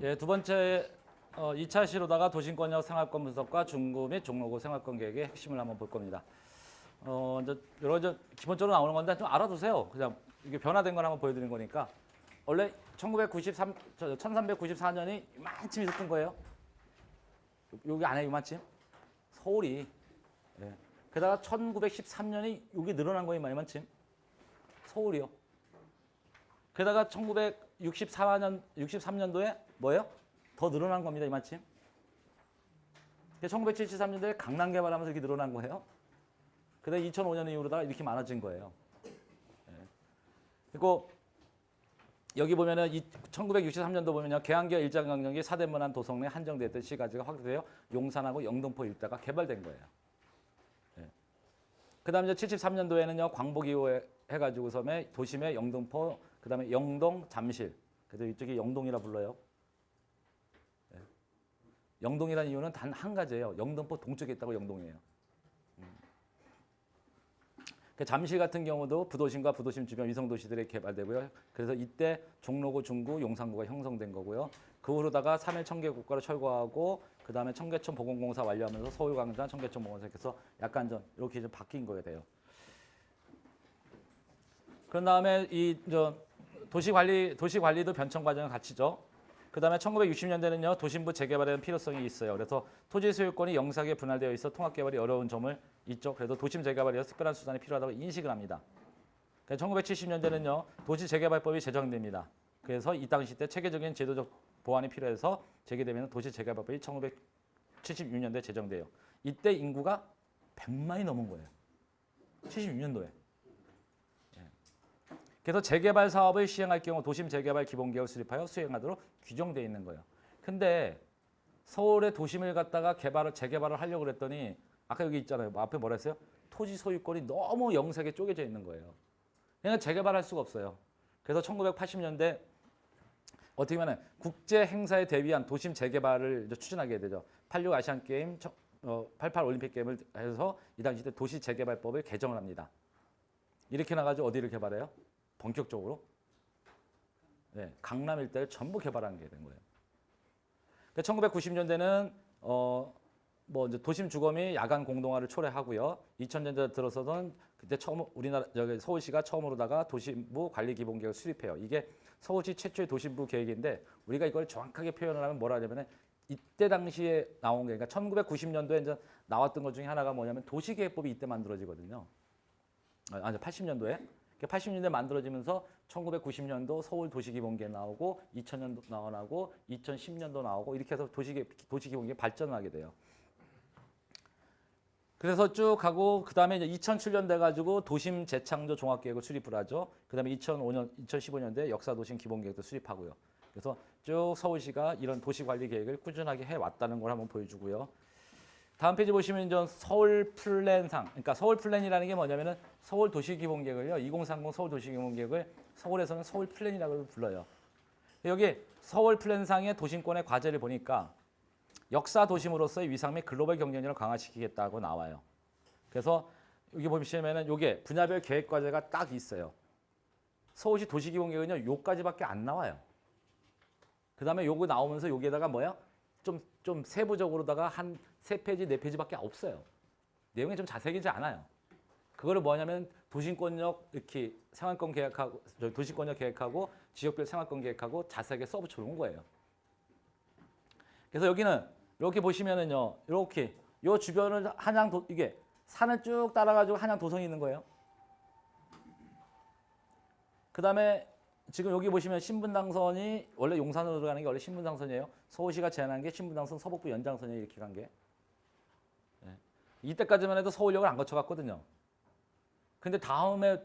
예, 두 번째 2차 시로다가 도심권역 생활권 분석과 중구 및 종로구 생활권 계획의 핵심을 한번 볼 겁니다. 이제 이런 기본적으로 나오는 건데 좀 알아두세요. 그냥 이게 변화된 걸 한번 보여드리는 거니까. 원래 1394년이 이만큼 있었던 거예요. 여기 안에 이만큼. 서울이. 예. 게다가 1913년이 여기 늘어난 거예요, 이만큼. 서울이요. 게다가 1963년도에 뭐예요? 더 늘어난 겁니다, 이만큼. 1973년도에 강남 개발하면서 이렇게 늘어난 거예요. 그다음에 2005년 이후로다가 이렇게 많아진 거예요. 예. 그리고 여기 보면은 1963년도 보면요, 계양기와 일장강령기 사대문안 도성 내 한정됐던 시가지가 확대되어 용산하고 영등포 일대가 개발된 거예요. 예. 그다음에 이제 73년도에는요, 광복이후 해가지고서 도심의 영등포, 그다음에 영동, 잠실, 그래서 이쪽이 영동이라 불러요. 예. 영동이라는 이유는 단 한 가지예요. 영등포 동쪽에 있다고 영동이에요. 잠실 같은 경우도 부도심과 부도심 주변 위성도시들이 개발되고요. 그래서 이때 종로구, 중구, 용산구가 형성된 거고요. 그 후로다가 3일 청계 국가로 철거하고 그 다음에 청계천 보건공사 완료하면서 서울광장, 청계천 보건사 해서 약간 좀 이렇게 좀 바뀐 거에 돼요. 그런 다음에 도시관리도 변천 과정을 갖추죠. 그 다음에 1960년대는요, 도심부 재개발에 대한 필요성이 있어요. 그래서 토지 소유권이 영세하게 분할되어 있어 통합개발이 어려운 점을 있죠. 그래도 도심 재개발에 위해서 특별한 수단이 필요하다고 인식을 합니다. 1970년대는요, 도시 재개발법이 제정됩니다. 그래서 이 당시 때 체계적인 제도적 보완이 필요해서 제기되면 도시 재개발법이 1976년도에 제정돼요. 이때 인구가 100만이 넘은 거예요. 76년도에. 그래서 재개발 사업을 시행할 경우 도심 재개발 기본계획을 수립하여 수행하도록 규정되어 있는 거예요. 근데 서울의 도심을 갖다가 재개발을 하려고 그랬더니 아까 여기 있잖아요. 앞에 뭐라 했어요? 토지 소유권이 너무 영세하게 쪼개져 있는 거예요. 그러니까 재개발할 수가 없어요. 그래서 1980년대 어떻게 보면 국제 행사에 대비한 도심 재개발을 이제 추진하게 되죠. 86 아시안 게임, 88 올림픽 게임을 해서 이 당시 때 도시 재개발법을 개정을 합니다. 이렇게 나가지고 어디를 개발해요? 본격적으로 강남 일대를 전부 개발하는 게 된 거예요. 1990년대는 이제 도심 주거미 야간 공동화를 초래하고요. 2000년대 들어서는 그때 처음 서울시가 처음으로다가 도심부 관리 기본계획을 수립해요. 이게 서울시 최초의 도심부 계획인데 우리가 이걸 정확하게 표현을 하면 뭐라 하냐면은 이때 당시에 나온 게, 그러니까 1990년도에 이제 나왔던 것 중에 하나가 뭐냐면 도시계획법이 이때 만들어지거든요. 아니 80년도에. 80년대 만들어지면서 1990년도 서울 도시기본계획 나오고 2000년도 나오고 2010년도 나오고 이렇게 해서 도시기본계획 발전하게 돼요. 그래서 쭉 가고 그다음에 이제 2007년 돼 가지고 도심 재창조 종합계획을 수립을 하죠. 그다음에 2015년대 역사도심 기본계획도 수립하고요. 그래서 쭉 서울시가 이런 도시관리 계획을 꾸준하게 해 왔다는 걸 한번 보여주고요. 다음 페이지 보시면 이제 서울 플랜상, 그러니까 서울 플랜이라는 게 뭐냐면은 서울 도시기본계획을요, 2030 서울 도시기본계획을 서울에서는 서울 플랜이라고 불러요. 여기 서울 플랜상의 도심권의 과제를 보니까 역사 도심으로서의 위상 및 글로벌 경쟁력을 강화시키겠다고 나와요. 그래서 여기 보시면은 이게 분야별 계획 과제가 딱 있어요. 서울시 도시기본계획은요, 요까지밖에 안 나와요. 그 다음에 요거 나오면서 여기에다가 뭐야? 좀 세부적으로다가 한 3페이지, 4페이지밖에 없어요. 내용이 좀 자세하지 않아요. 그거를 뭐냐면 도심권역 이렇게 생활권 계획하고 도시권역 계획하고 지역별 생활권 계획하고 자세하게 써붙여 놓은 거예요. 그래서 여기는 이렇게 보시면은요, 이렇게 요 주변을 이게 산을 쭉 따라가지고 한양 도성이 있는 거예요. 그 다음에 지금 여기 보시면 신분당선이 원래 용산으로 들어가는 게 원래 신분당선이에요. 서울시가 제안한 게 신분당선 서북부 연장선이에요. 이렇게 간 게. 이때까지만 해도 서울역을 안 거쳐갔거든요. 근데 다음에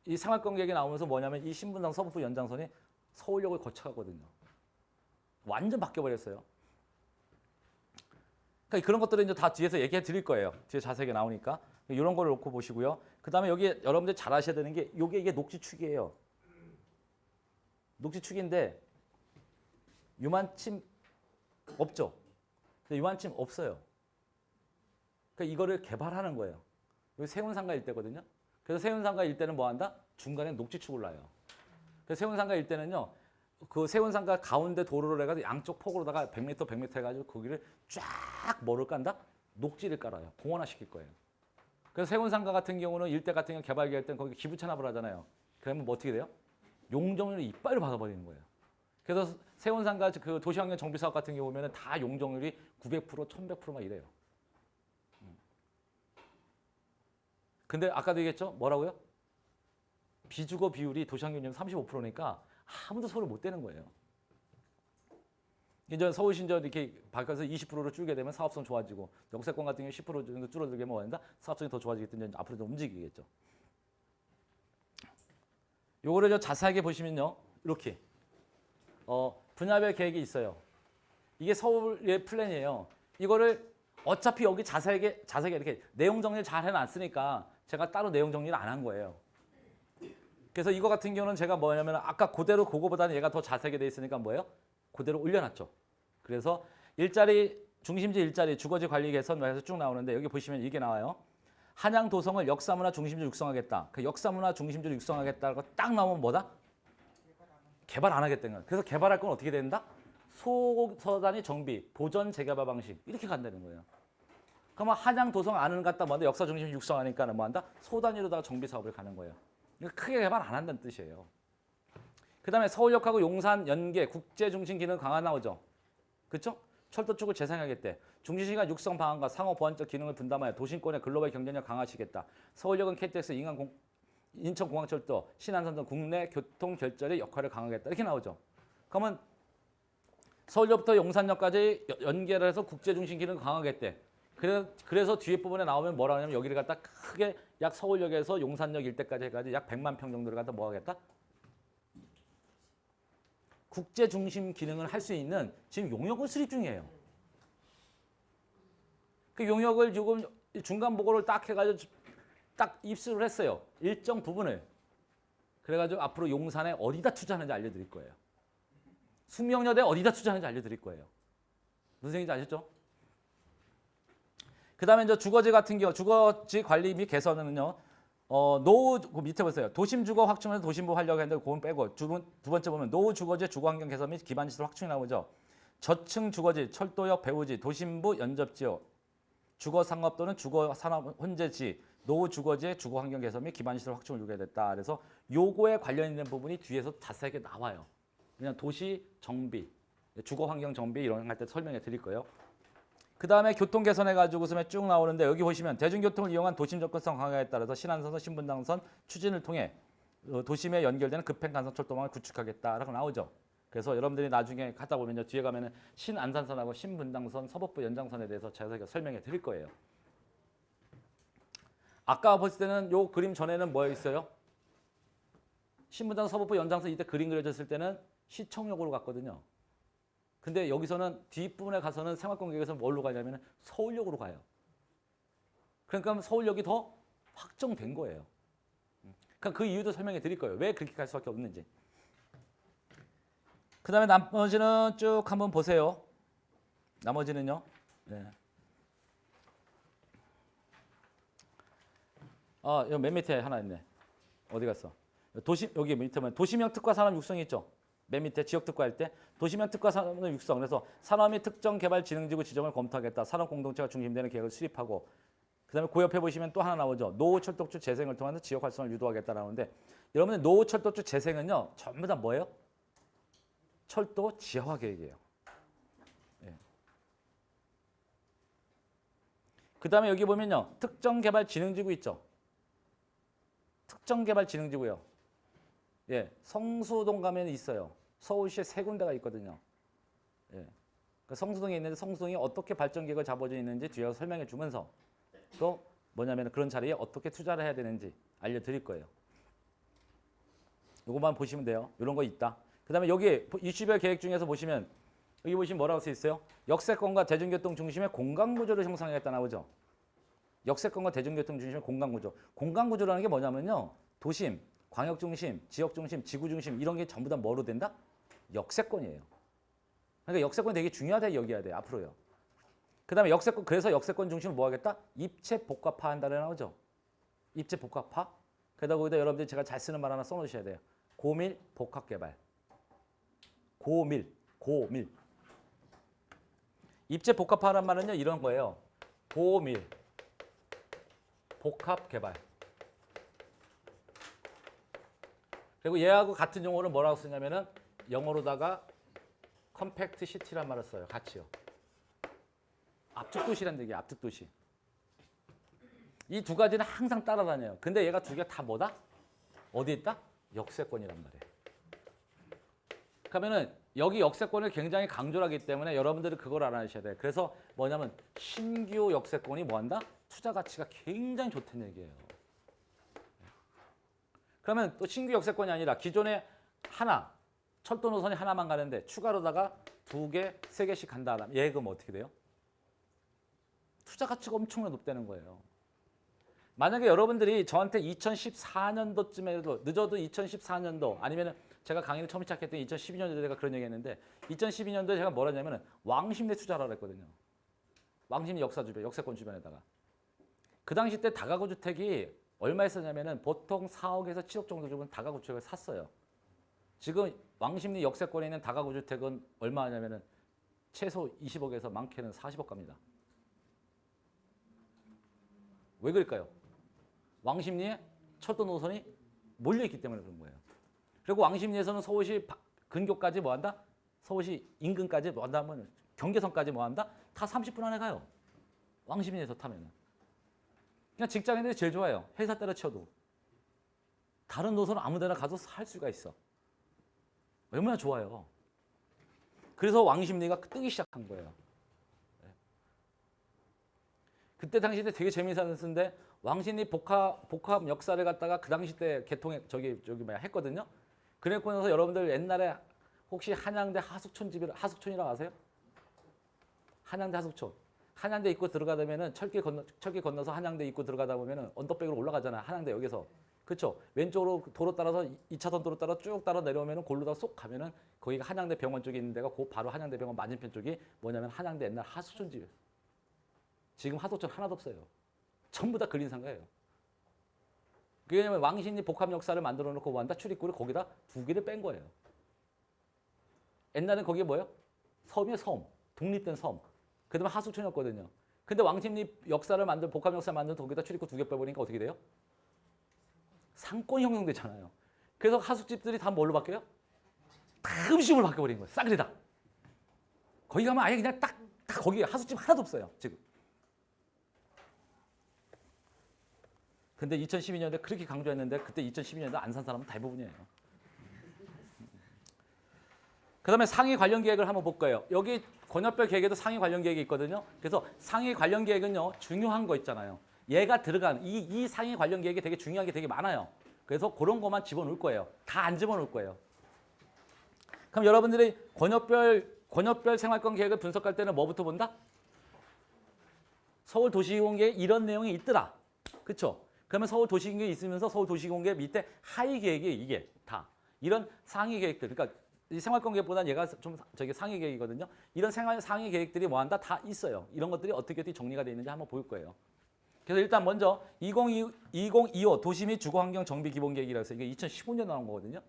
이 생활권 계획이 나오면서 뭐냐면 이 신분당 서북부 연장선이 서울역을 거쳐가거든요. 완전 바뀌어버렸어요. 그러니까 그런 것들은 이제 다 뒤에서 얘기해 드릴 거예요. 뒤에 자세하게 나오니까. 이런 걸 놓고 보시고요. 그 다음에 여기 여러분들 잘 아셔야 되는 게 이게 녹지축이에요. 녹지축인데 유만침 없죠. 유만침 없어요. 그러니까 이거를 개발하는 거예요. 여기 세운상가 일대거든요. 그래서 세운상가 일대는 뭐 한다? 중간에 녹지축을 놔요. 그 세운상가 일대는요. 그 세운상가 가운데 도로를 해가지고 양쪽 폭으로다가 100m, 100m 해가지고 거기를 쫙 뭐를 깐다? 녹지를 깔아요. 공원화 시킬 거예요. 그래서 세운상가 같은 경우는 일대 같은 경우 개발 계획 때는 거기 기부 찬합을 하잖아요. 그러면 뭐 어떻게 돼요? 용적률을 이빨을 받아버리는 거예요. 그래서 세운상가 그 도시환경 정비 사업 같은 경우 보면은 다 용적률이 900%, 1100%막 이래요. 근데 아까도 얘기했죠? 뭐라고요? 비주거 비율이 도시환경률 35%니까 아무도 손을 못 대는 거예요. 이제 서울신전 이렇게 바꿔서 20%로 줄게 되면 사업성 좋아지고 역세권 같은 경우 10% 정도 줄어들게 뭐 한다? 사업성이 더 좋아지기 때문에 앞으로 좀 움직이겠죠. 요거를 좀 자세하게 보시면요. 이렇게 분야별 계획이 있어요. 이게 서울의 플랜이에요. 이거를 어차피 여기 자세하게 이렇게 내용 정리를 잘 해놨으니까 제가 따로 내용 정리를 안 한 거예요. 그래서 이거 같은 경우는 제가 뭐냐면 아까 그대로 그거보다는 얘가 더 자세하게 돼 있으니까 뭐예요? 그대로 올려놨죠. 그래서 일자리 중심지 일자리 주거지 관리 개선 해서 쭉 나오는데 여기 보시면 이게 나와요. 한양 도성을 역사문화 중심지로 육성하겠다. 그 역사문화 중심지로 육성하겠다고 딱 나오면 뭐다? 개발 안 하겠다는 거예요. 그래서 개발할 건 어떻게 된다? 소서단위 정비, 보전 재개발 방식 이렇게 간다는 거예요. 그러면 한양 도성 안을 갖다 뭐한다? 역사 중심 육성하니까 뭐한다? 소단위로다가 정비 사업을 가는 거예요. 크게 개발 안 한다는 뜻이에요. 그다음에 서울역하고 용산 연계 국제 중심 기능 강화 나오죠. 그렇죠? 철도 쪽을 재생하겠대. 중심시간 육성 방안과 상호 보완적 기능을 분담하여 도심권의 글로벌 경쟁력 강화하시겠다. 서울역은 KTX 인천공항철도 신안선 등 국내 교통 결절의 역할을 강화하겠다. 이렇게 나오죠. 그러면 서울역부터 용산역까지 연계를 해서 국제 중심 기능을 강화하겠대. 그래서 뒤에 부분에 나오면 뭐라 하냐면 여기를 갖다 크게 약 서울역에서 용산역 일대까지 해가지고 약 100만 평 정도를 갖다 뭐 하겠다? 국제 중심 기능을 할 수 있는 지금 용역을 수립 중이에요. 그 용역을 지금 중간 보고를 딱 해가지고 딱 입수를 했어요. 일정 부분을. 그래가지고 앞으로 용산에 어디다 투자하는지 알려드릴 거예요. 숙명여대 어디다 투자하는지 알려드릴 거예요. 무슨 얘기인지 아셨죠? 그 다음에 이제 주거지 같은 경우 주거지 관리 및 개선은요. 노후 그 밑에 보세요. 도심 주거 확충에서 도심부 활력 했는데 그건 빼고 두 번째 보면 노후 주거지 주거 환경 개선 및 기반 시설 확충이 나오죠. 저층 주거지, 철도역, 배후지, 도심부 연접 지역, 주거 상업 또는 주거 산업 혼재지, 노후 주거지의 주거 환경 개선 및 기반 시설 확충을 요구해야 됐다. 그래서 요거에 관련 있는 부분이 뒤에서 자세하게 나와요. 그냥 도시 정비, 주거 환경 정비 이런 거 할 때 설명해 드릴 거예요. 그 다음에 교통 개선해가지고 쭉 나오는데 여기 보시면 대중교통을 이용한 도심 접근성 강화에 따라서 신안선선, 신분당선 추진을 통해 도심에 연결되는 급행간선 철도망을 구축하겠다라고 나오죠. 그래서 여러분들이 나중에 가다 보면 뒤에 가면은 신안산선하고 신분당선, 서북부 연장선에 대해서 자세하게 설명해 드릴 거예요. 아까 봤을 때는 요 그림 전에는 뭐 있어요? 신분당 서북부 연장선 이때 그림 그려졌을 때는 시청역으로 갔거든요. 근데 여기서는 뒷부분에 가서는 생활권계획에서 뭘로 가냐면 서울역으로 가요. 그러니까 서울역이 더 확정된 거예요. 그러니까 그 이유도 설명해 드릴 거예요. 왜 그렇게 갈 수밖에 없는지. 그 다음에 나머지는 쭉 한번 보세요. 나머지는요. 네. 여기 맨 밑에 하나 있네. 어디 갔어? 여기 밑에 보면 도시명 특화 산업 육성이 있죠. 맨 밑에 지역 특화할 때 도시명 특화 산업 육성. 그래서 산업 및 특정 개발 진흥지구 지정을 검토하겠다. 산업 공동체가 중심되는 계획을 수립하고 그다음에 그 옆에 보시면 또 하나 나오죠. 노후 철도축 재생을 통해서 지역 활성을 유도하겠다라는데 여러분들 노후 철도축 재생은요. 전부 다 뭐예요? 철도 지하화 계획이에요. 예. 그다음에 여기 보면요. 특정 개발 진흥지구 있죠. 특정 개발 진흥지구요. 예. 성수동 가면 있어요. 서울시에 3군데가 있거든요. 예. 그러니까 성수동에 있는데 성수동이 어떻게 발전 계획을 잡아져 있는지 뒤에서 설명해 주면서 또 뭐냐면 그런 자리에 어떻게 투자를 해야 되는지 알려드릴 거예요. 이것만 보시면 돼요. 이런 거 있다. 그 다음에 여기 이슈별 계획 중에서 보시면 여기 보시면 뭐라고 써 있어요? 역세권과 대중교통 중심의 공간구조를 형성하겠다 나오죠. 역세권과 대중교통 중심의 공간구조. 공간구조라는 게 뭐냐면요. 도심, 광역중심, 지역중심, 지구중심 이런 게 전부 다 뭐로 된다? 역세권이에요. 그러니까 역세권이 되게 중요하다 여겨야 돼요. 앞으로요. 그 다음에 역세권, 그래서 역세권 중심을 뭐 하겠다? 입체 복합화 한다고 나오죠. 입체 복합화. 게다가 거기다 여러분들이 제가 잘 쓰는 말 하나 써놓으셔야 돼요. 고밀 복합개발. 고밀. 입지 복합화란 말은요 이런 거예요. 고밀 복합개발. 그리고 얘하고 같은 용어를 뭐라고 쓰냐면은 영어로다가 컴팩트 시티란 말을 써요. 같이요. 압축도시란 얘기예요. 압축도시. 이 두 가지는 항상 따라다녀요. 근데 얘가 두 개가 다 뭐다? 어디 있다? 역세권이란 말이에요. 그러면은 여기 역세권을 굉장히 강조를 하기 때문에 여러분들은 그걸 알아내셔야 돼요. 그래서 뭐냐면 신규 역세권이 뭐한다? 투자 가치가 굉장히 좋다는 얘기예요. 그러면 또 신규 역세권이 아니라 기존에 하나, 철도 노선이 하나만 가는데 추가로다가 두 개, 세 개씩 간다. 얘 그럼 어떻게 돼요? 투자 가치가 엄청나게 높다는 거예요. 만약에 여러분들이 저한테 2014년도쯤에도 늦어도 2014년도 아니면 제가 강의를 처음 시작했던 2012년도에 제가 그런 얘기 했는데 2012년도에 제가 뭐라 했냐면 왕십리 투자를 했거든요. 왕십리 역사 주변, 역세권 주변에다가. 그 당시 때 다가구 주택이 얼마 했었냐면은 보통 4억에서 7억 정도 주면 다가구 주택을 샀어요. 지금 왕십리 역세권에 있는 다가구 주택은 얼마 하냐면은 최소 20억에서 많게는 40억 갑니다. 왜 그럴까요? 왕십리에 철도 노선이 몰려있기 때문에 그런 거예요. 그리고 왕십리에서는 서울시 근교까지 뭐한다? 서울시 인근까지 뭐한다 하면 경계선까지 뭐한다? 다 30분 안에 가요. 왕십리에서 타면은. 그냥 직장인들이 제일 좋아요. 회사 때려쳐도. 다른 노선은 아무 데나 가도 살 수가 있어. 얼마나 좋아요. 그래서 왕십리가 뜨기 시작한 거예요. 그때 당시 때 되게 재미있었는데 왕십리 복합 역사를 갖다가 그 당시 때 개통에 했거든요. 그래고 나서 여러분들 옛날에 혹시 한양대 하숙촌이라고 아세요? 한양대 하숙촌. 한양대 입구 들어가다 보면은 철길 건너서 한양대 입구 들어가다 보면은 언덕백으로 올라가잖아. 한양대 여기서. 그렇죠? 왼쪽으로 도로 따라서 2차선 도로 따라 쭉 따라 내려오면은 골로다 쏙 가면은 거기가 한양대 병원 쪽에 있는 데가 그 바로 한양대 병원 맞은편 쪽이 뭐냐면 한양대 옛날 하숙촌 집이에요. 지금 하숙촌 하나도 없어요. 전부 다 근린상가예요. 왜냐면 왕십리 복합 역사를 만들어 놓고 뭐한다? 출입구를 거기다 두 개를 뺀 거예요. 옛날엔 거기에 뭐예요? 섬이에요, 섬. 독립된 섬. 그 다음에 하숙촌이었거든요. 근데 왕십리 역사를 복합 역사를 만든 거기다 출입구 두 개 빼버리니까 어떻게 돼요? 상권이 형성되잖아요. 그래서 하숙집들이 다 뭘로 바뀌어요? 다 음식으로 바뀌어버린 거예요. 싸그리 다. 거기 가면 아예 그냥 딱 거기 하숙집 하나도 없어요. 지금. 근데 2012년에 그렇게 강조했는데 그때 2012년에 안 산 사람은 대부분이에요. 그 다음에 상위 관련 계획을 한번 볼 거예요. 여기 권역별 계획에도 상위 관련 계획이 있거든요. 그래서 상위 관련 계획은요. 중요한 거 있잖아요. 얘가 들어간 이 상위 관련 계획이 되게 중요한 게 되게 많아요. 그래서 그런 것만 집어넣을 거예요. 다 안 집어넣을 거예요. 그럼 여러분들이 권역별 생활권 계획을 분석할 때는 뭐부터 본다? 서울도시공계에 이런 내용이 있더라. 그렇죠? 그러면 서울도시공계에 있으면서 서울도시공계 밑에 하위 계획이 이게 다 이런 상위 계획들. 그러니까 이 생활권 계획보다는 얘가 좀 상위 계획이거든요. 이런 상위 계획들이 뭐한다? 다 있어요. 이런 것들이 어떻게 정리가 되어 있는지 한번 볼 거예요. 그래서 일단 먼저 2025 도시 및 주거환경 정비 기본계획이라고 해서 이게 2015년 나온 거거든요.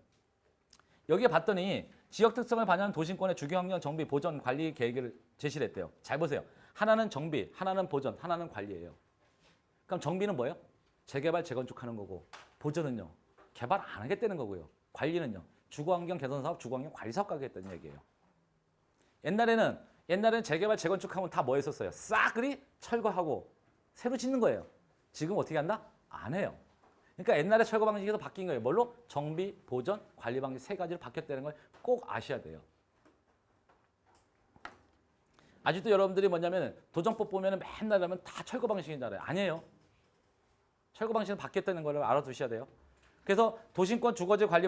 여기에 봤더니 지역 특성을 반영한 도심권의 주거환경 정비 보전 관리 계획을 제시를 했대요. 잘 보세요. 하나는 정비, 하나는 보전, 하나는 관리예요. 그럼 정비는 뭐예요? 재개발, 재건축하는 거고 보전은요. 개발 안 하겠다는 거고요. 관리는요. 주거환경 개선 사업, 주거환경 관리 사업 가겠다는 얘기예요. 옛날에는 재개발, 재건축하면 다 뭐 했었어요? 싸그리 철거하고 새로 짓는 거예요. 지금 어떻게 한다? 안 해요. 그러니까 옛날에 철거 방식에서 바뀐 거예요. 뭘로? 정비, 보전, 관리 방식 세 가지로 바뀌었다는 걸 꼭 아셔야 돼요. 아직도 여러분들이 뭐냐면 도정법 보면 맨날 하면 다 철거 방식인 줄 알아요. 아니에요. 철거 방식은 바뀌었다는 걸 알아두셔야 돼요. 그래서 도심권 주거지 관리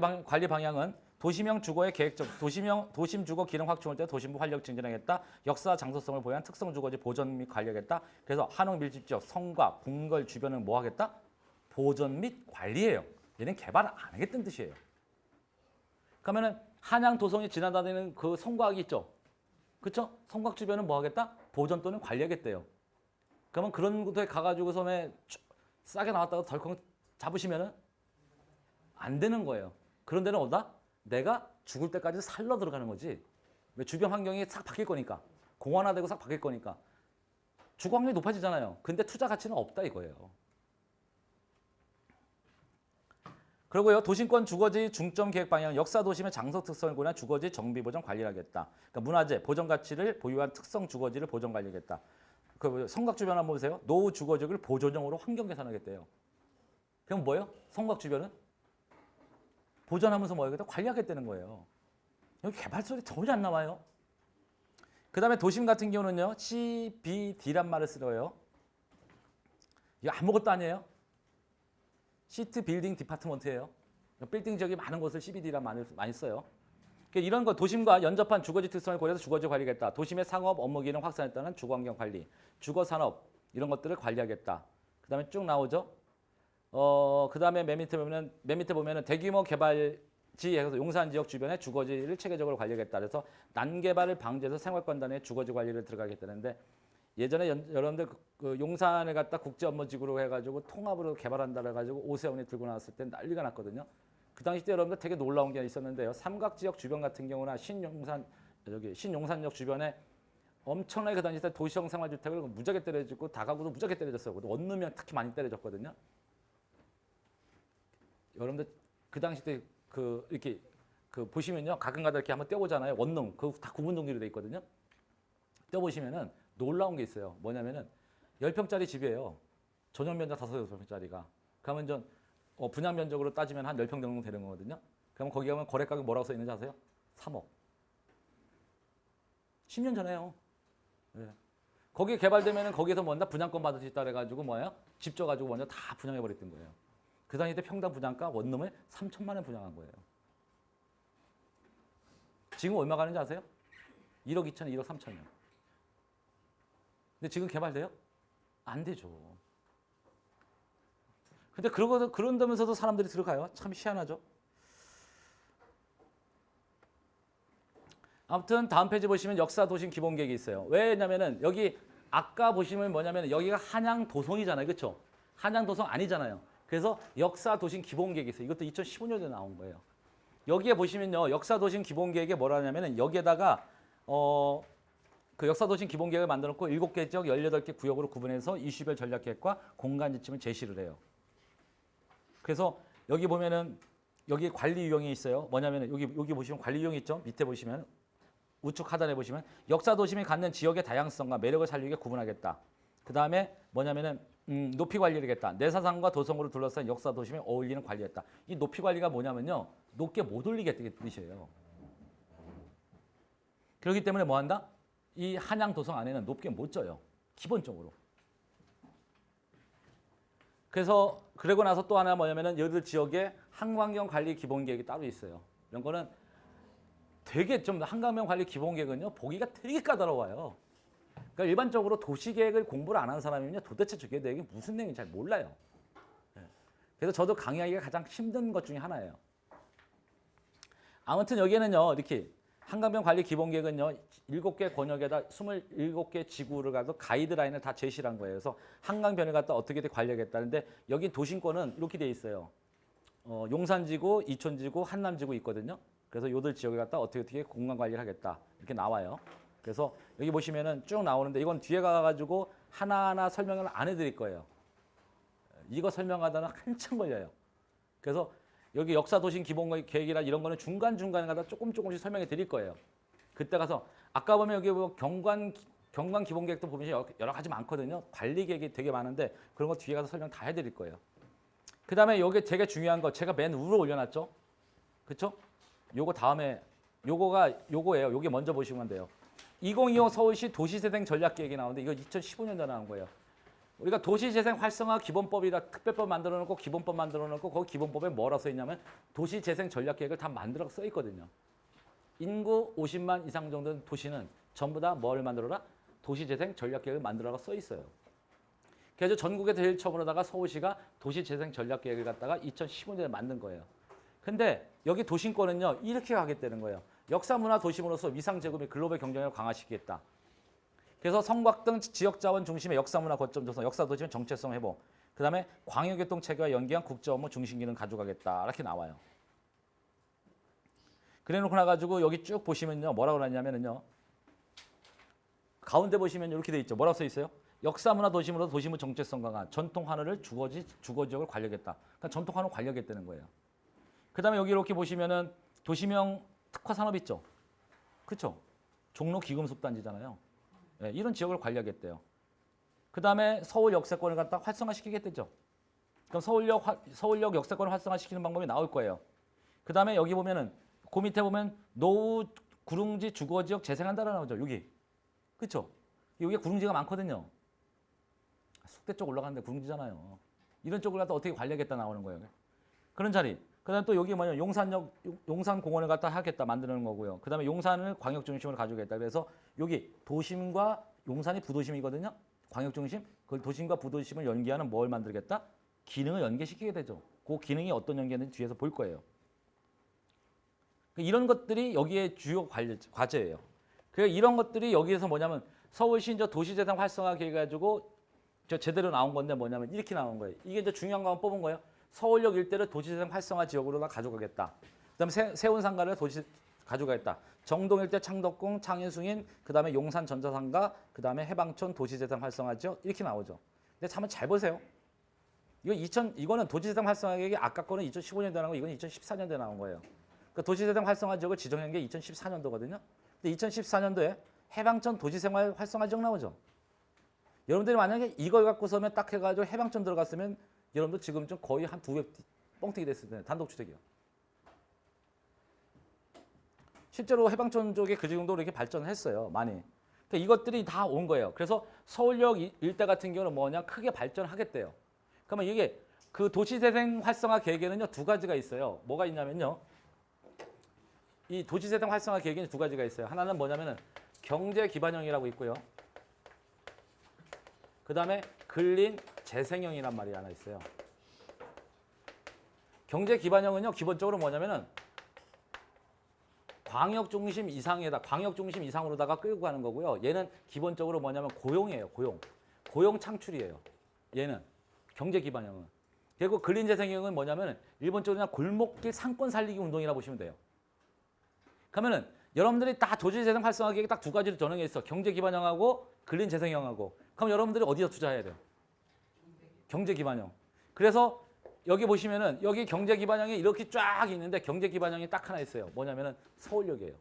방향은 도시명 주거의 계획적 도심 주거 기능 확충할 때 도심부 활력 증진하겠다. 역사 장소성을 보유한 특성 주거지 보전 및 관리하겠다. 그래서 한옥 밀집 지역 성과 궁궐 주변을 뭐 하겠다? 보전 및 관리예요. 얘는 개발 안 하겠다는 뜻이에요. 그러면은 한양 도성이 지나다니는 그 성곽이 있죠. 그렇죠? 성곽 주변은 뭐 하겠다? 보전 또는 관리하겠대요. 그러면 그런 곳에 가가지고 섬에 싸게 나왔다가 덜컹 잡으시면은 안 되는 거예요. 그런 데는 어디다? 내가 죽을 때까지 살러 들어가는 거지. 왜 주변 환경이 싹 바뀔 거니까. 공원화되고 싹 바뀔 거니까. 주거 확률이 높아지잖아요. 근데 투자 가치는 없다 이거예요. 그리고요, 도심권 주거지 중점 계획 방향, 역사 도심의 장소 특성을 고려한 주거지 정비 보전 관리를 하겠다. 그러니까 문화재 보전 가치를 보유한 특성 주거지를 보전 관리하겠다. 그 성곽 주변 한번 보세요. 노후 주거지를 보존형으로 환경 개선하겠대요. 그럼 뭐예요? 성곽 주변은 보존하면서 뭐 하겠다? 관리하겠다는 거예요. 여기 개발 소리 전혀 안 나와요. 그 다음에 도심 같은 경우는요, CBD란 말을 써요. 이거 아무것도 아니에요. 시트 빌딩 디파트먼트예요. 빌딩 지역이 많은 곳을 CBD란 말을 많이 써요. 그러니까 이런 거 도심과 연접한 주거지 특성을 고려해서 주거지 관리하겠다. 도심의 상업 업무 기능 확산에 따른 주거환경 관리, 주거산업 이런 것들을 관리하겠다. 그 다음에 쭉 나오죠. 그 다음에 맨 밑에 보면은 대규모 개발지에서 용산 지역 주변의 주거지를 체계적으로 관리하겠다. 그래서 난개발을 방지해서 생활권단의 주거지 관리를 들어가겠다는데 예전에 여러분들 그 용산을 갖다 국제업무지구로 해가지고 통합으로 개발한다 해가지고 오세훈이 들고 나왔을 때 난리가 났거든요. 그 당시 때 여러분들 되게 놀라운 게 있었는데요. 삼각지역 주변 같은 경우나 신용산역 주변에 엄청나게 그 당시 때 도시형 생활주택을 무지하게 때려주고 다가구도 무지하게 때려줬어요. 원룸이 특히 많이 때려줬거든요. 여러분들 그 당시 때 그 이렇게 그 보시면요, 가끔가다 이렇게 한번 떼어보잖아요. 원룸 그 다 구분 동기로 돼 있거든요. 떼어보시면은 놀라운 게 있어요. 뭐냐면은 10평짜리 집이에요. 전용 면적 5-6평짜리가. 그러면 전 분양 면적으로 따지면 한 10평 정도 되는 거거든요. 그러면 거기 가면 거래 가격 뭐라고 써 있는지 아세요? 3억. 10년 전에요. 네. 거기 개발되면은 거기서 뭔가 분양권 받을 수 있다 그래가지고 뭐예요? 집 줘가지고 먼저 다 분양해 버렸던 거예요. 그 당시 때 평당 분양가 원룸을 3천만 원 분양한 거예요. 지금 얼마 가는지 아세요? 1억 2천, 1억 3천이요. 근데 지금 개발돼요? 안 되죠. 근데 그런다면서도 사람들이 들어가요? 참 희한하죠. 아무튼 다음 페이지 보시면 역사 도심 기본 계획이 있어요. 왜냐면은 여기 아까 보시면 뭐냐면 여기가 한양 도성이잖아요. 그렇죠? 한양 도성 아니잖아요. 그래서 역사 도심 기본 계획이 있어요. 이것도 2015년에 나온 거예요. 여기에 보시면요. 역사 도심 기본 계획에 뭐라 하냐면은 여기에다가 그 역사 도심 기본 계획을 만들어 놓고 7개 지역 18개 구역으로 구분해서 이슈별 전략 계획과 공간 지침을 제시를 해요. 그래서 여기 보면은 여기 관리 유형이 있어요. 뭐냐면은 여기 보시면 관리 유형이 있죠. 밑에 보시면 우측 하단에 보시면 역사 도심이 갖는 지역의 다양성과 매력을 살리기 위해 구분하겠다. 그 다음에 뭐냐면은 높이 관리를 하겠다. 내사상과 도성으로 둘러싼 역사 도심에 어울리는 관리했다. 이 높이 관리가 뭐냐면요. 높게 못 올리겠다는 뜻이에요. 그렇기 때문에 뭐 한다? 이 한양 도성 안에는 높게 못 져요. 기본적으로. 그래서 그러고 나서 또 하나 뭐냐면은 여기 지역에 한강변 관리 기본 계획이 따로 있어요. 이런 거는 되게 좀 한강변 관리 기본 계획은요. 보기가 되게 까다로워요. 그러니까 일반적으로 도시계획을 공부를 안 하는 사람이면요. 도대체 저게 내용이 무슨 내용인지 잘 몰라요. 그래서 저도 강의하기가 가장 힘든 것 중에 하나예요. 아무튼 여기에는요. 이렇게 한강변 관리 기본 계획은요. 7개 권역에다 27개 지구를 가도 가이드라인을 다 제시를 한 거예요. 그래서 한강변을 갖다 어떻게 관리하겠다는데 여기 도심권은 이렇게 돼 있어요. 용산지구, 이촌지구, 한남지구 있거든요. 그래서 요들 지역에 갖다 어떻게 공간 관리를 하겠다. 이렇게 나와요. 그래서 여기 보시면은 쭉 나오는데 이건 뒤에 가가지고 하나하나 설명을 안 해드릴 거예요. 이거 설명하다가 한참 걸려요. 그래서 여기 역사 도심 기본 계획이나 이런 거는 중간중간에 가다 조금씩 설명해 드릴 거예요. 그때 가서 아까 보면 여기 뭐 경관 기본 계획도 보면 여러 가지 많거든요. 관리 계획이 되게 많은데 그런 거 뒤에 가서 설명 다 해드릴 거예요. 그 다음에 여기 되게 중요한 거 제가 맨 위로 올려놨죠. 그렇죠? 요거 다음에 요거예요. 요게 먼저 보시면 돼요. 2025 서울시 도시재생 전략계획이 나오는데 이거 2015년도에 나온 거예요. 우리가 도시재생 활성화 기본법이라 특별법 만들어 놓고 기본법 만들어 놓고 거기 기본법에 뭐라 써 있냐면 도시재생 전략계획을 다 만들어 써 있거든요. 인구 50만 이상 정도 도시는 전부 다 뭘 만들어라? 도시재생 전략계획을 만들어라 써 있어요. 그래서 전국에 제일 처음으로다가 서울시가 도시재생 전략계획을 갖다가 2015년에 만든 거예요. 근데 여기 도심권은요 이렇게 가겠다는 거예요. 역사문화 도심으로서 위상제고 및 글로벌 경쟁력을 강화시키겠다. 그래서 성곽 등 지역자원 중심의 역사문화 거점 조성, 역사도심의 정체성 회복, 그 다음에 광역교통 체계와 연계한 국제업무 중심기능 가져가겠다. 이렇게 나와요. 그래놓고 나가지고 여기 쭉 보시면요. 뭐라고 하냐면요. 가운데 보시면 이렇게 돼 있죠. 뭐라고 써 있어요? 역사문화 도심으로 도심의 정체성 강화, 전통 한우를 주거 지역을 관리하겠다. 그러니까 전통 한우 관리하겠다는 거예요. 그다음에 여기 이렇게 보시면은 도시명 특화 산업 있죠. 그렇죠? 종로 기금속 단지잖아요. 네, 이런 지역을 관리하겠대요. 그다음에 서울 역세권을 갖다 활성화시키겠대죠. 그럼 서울역 역세권을 활성화시키는 방법이 나올 거예요. 그다음에 여기 보면은 그 밑에 보면 노후 구릉지 주거지역 재생한다라 나오죠. 여기. 그렇죠? 여기가 구릉지가 많거든요. 속대 쪽 올라가는데 구릉지잖아요. 이런 쪽을 갖다 어떻게 관리하겠다 나오는 거예요. 그런 자리. 그다음에 또 여기 뭐냐 용산공원을 갖다 하겠다 만드는 거고요. 그다음에 용산을 광역 중심으로 가져오겠다. 그래서 여기 도심과 용산이 부도심이거든요. 광역 중심. 그 도심과 부도심을 연계하는 뭘 만들겠다? 기능을 연계시키게 되죠. 그 기능이 어떤 연계인지 뒤에서 볼 거예요. 이런 것들이 여기에 주요 과제예요. 그래서 이런 것들이 여기에서 뭐냐면 서울시 이제 도시재생 활성화 계획 가지고 저 제대로 나온 건데 뭐냐면 이렇게 나온 거예요. 이게 이제 중요한 거만 뽑은 거예요. 서울역 일대를 도시재생 활성화 지역으로 다 가져가겠다. 그다음에 세운상가를 도시 가져가겠다. 정동 일대 창덕궁, 창인숭인, 그다음에 용산 전자상가, 그다음에 해방촌 도시재생 활성화 지역 이렇게 나오죠. 근데 한번 잘 보세요. 이거는 도시재생 활성화 계획이 아까 거는 2015년도에 나온 거, 이건 2014년도에 나온 거예요. 그러니까 도시재생 활성화 지역을 지정한 게 2014년도거든요. 근데 2014년도에 해방촌 도시생활 활성화 지역 나오죠. 여러분들이 만약에 이걸 갖고서면 딱 해가지고 해방촌 들어갔으면 여러분들 지금 좀 거의 한 2배 뻥튀기 됐을 텐데 단독주택이요. 실제로 해방촌 쪽에 그 정도로 이렇게 발전을 했어요. 많이. 그러니까 이것들이 다 온 거예요. 그래서 서울역 일대 같은 경우는 뭐냐 크게 발전하겠대요. 그러면 이게 그 도시재생 활성화 계획에는요 2가지가 있어요. 뭐가 있냐면요. 이 도시재생 활성화 계획에는 2가지가 있어요. 하나는 뭐냐면은 경제기반형이라고 있고요. 그 다음에 근린 재생형이란 말이 하나 있어요. 경제기반형은요 기본적으로 뭐냐면은 광역중심 이상으로다가 끌고 가는 거고요. 얘는 기본적으로 뭐냐면 고용이에요. 고용 창출이에요. 얘는 경제기반형은. 그리고 근린재생형은 뭐냐면 일본적으로 그냥 골목길 상권 살리기 운동이라고 보시면 돼요. 그러면은 여러분들이 다 도시재생 활성화 계획이 딱 2가지로 전형에 있어. 경제기반형하고 근린재생형하고. 그럼 여러분들이 어디다 투자해야 돼요? 경제기반형. 그래서 여기 보시면은 여기 경제기반형이 이렇게 쫙 있는데 경제기반형이 딱 하나 있어요. 뭐냐면은 서울역이에요.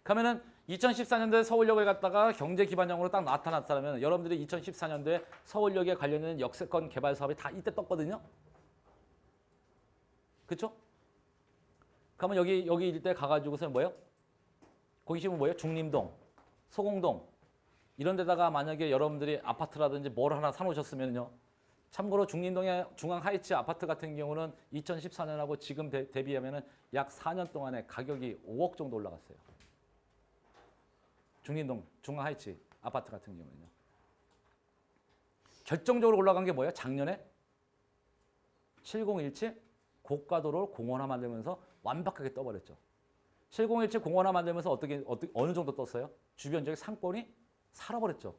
그러면은 2014년도에 서울역을 갖다가 경제기반형으로 딱 나타났다면 여러분들이 2014년도에 서울역에 관련된 역세권 개발 사업이 다 이때 떴거든요. 그렇죠? 그러면 여기 일대 가가지고서 뭐예요? 거기 지금 뭐예요? 중림동, 소공동 이런 데다가 만약에 여러분들이 아파트라든지 뭘 하나 사놓으셨으면요. 참고로 중림동의 중앙하이츠 아파트 같은 경우는 2014년하고 지금 대비하면은 약 4년 동안에 가격이 5억 정도 올라갔어요. 중림동 중앙하이츠 아파트 같은 경우는요. 결정적으로 올라간 게 뭐예요? 작년에 7017 고가도로를 공원화 만들면서 완벽하게 떠버렸죠. 7017 공원화 만들면서 어느 정도 떴어요? 주변 지역 상권이 살아버렸죠.